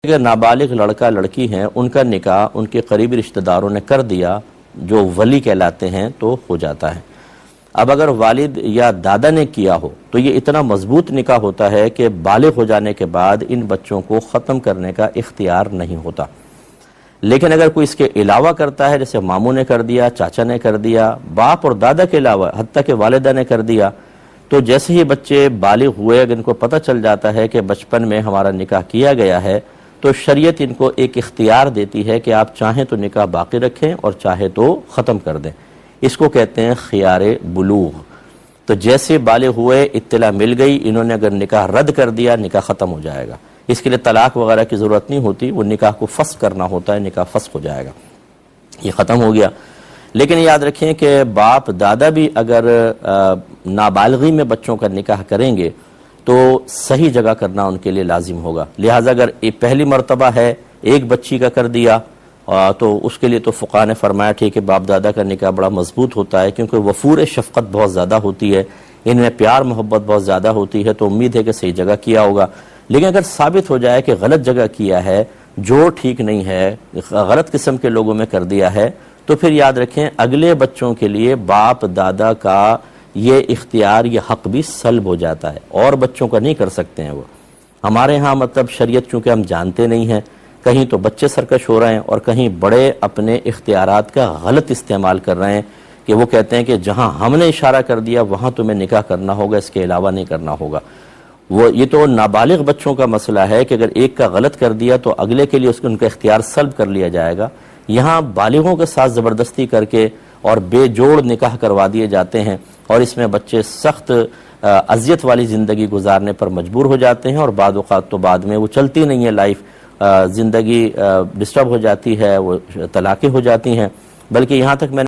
کہ نابالغ لڑکا لڑکی ہیں ان کا نکاح ان کے قریبی رشتہ داروں نے کر دیا جو ولی کہلاتے ہیں تو ہو جاتا ہے۔ اب اگر والد یا دادا نے کیا ہو تو یہ اتنا مضبوط نکاح ہوتا ہے کہ بالغ ہو جانے کے بعد ان بچوں کو ختم کرنے کا اختیار نہیں ہوتا۔ لیکن اگر کوئی اس کے علاوہ کرتا ہے، جیسے ماموں نے کر دیا، چاچا نے کر دیا، باپ اور دادا کے علاوہ حتیٰ کہ والدہ نے کر دیا، تو جیسے ہی بچے بالغ ہوئے اگر ان کو پتہ چل جاتا ہے کہ بچپن میں ہمارا نکاح کیا گیا ہے تو شریعت ان کو ایک اختیار دیتی ہے کہ آپ چاہیں تو نکاح باقی رکھیں اور چاہے تو ختم کر دیں۔ اس کو کہتے ہیں خیار بلوغ۔ تو جیسے بالغ ہوئے، اطلاع مل گئی، انہوں نے اگر نکاح رد کر دیا، نکاح ختم ہو جائے گا۔ اس کے لیے طلاق وغیرہ کی ضرورت نہیں ہوتی، وہ نکاح کو فسخ کرنا ہوتا ہے، نکاح فسخ ہو جائے گا، یہ ختم ہو گیا۔ لیکن یاد رکھیں کہ باپ دادا بھی اگر نابالغی میں بچوں کا نکاح کریں گے تو صحیح جگہ کرنا ان کے لیے لازم ہوگا۔ لہٰذا اگر پہلی مرتبہ ہے ایک بچی کا کر دیا تو اس کے لیے تو فقہاء نے فرمایا ٹھیک ہے، باپ دادا کا نکاح بڑا مضبوط ہوتا ہے کیونکہ وفور شفقت بہت زیادہ ہوتی ہے، ان میں پیار محبت بہت زیادہ ہوتی ہے، تو امید ہے کہ صحیح جگہ کیا ہوگا۔ لیکن اگر ثابت ہو جائے کہ غلط جگہ کیا ہے، جوڑ ٹھیک نہیں ہے، غلط قسم کے لوگوں میں کر دیا ہے، تو پھر یاد رکھیں اگلے بچوں کے لیے باپ دادا کا یہ اختیار، یہ حق بھی سلب ہو جاتا ہے، اور بچوں کا نہیں کر سکتے ہیں وہ۔ ہمارے ہاں مطلب شریعت چونکہ ہم جانتے نہیں ہیں، کہیں تو بچے سرکش ہو رہے ہیں اور کہیں بڑے اپنے اختیارات کا غلط استعمال کر رہے ہیں کہ وہ کہتے ہیں کہ جہاں ہم نے اشارہ کر دیا وہاں تمہیں نکاح کرنا ہوگا، اس کے علاوہ نہیں کرنا ہوگا۔ یہ تو نابالغ بچوں کا مسئلہ ہے کہ اگر ایک کا غلط کر دیا تو اگلے کے لیے ان کا اختیار سلب کر لیا جائے گا۔ یہاں بالغوں کے ساتھ زبردستی کر کے اور بے جوڑ نکاح کروا دیے جاتے ہیں اور اس میں بچے سخت اذیت والی زندگی گزارنے پر مجبور ہو جاتے ہیں، اور بعض اوقات تو بعد میں وہ چلتی نہیں ہے لائف، زندگی ڈسٹرب ہو جاتی ہے، وہ طلاقیں ہو جاتی ہیں۔ بلکہ یہاں تک میں نے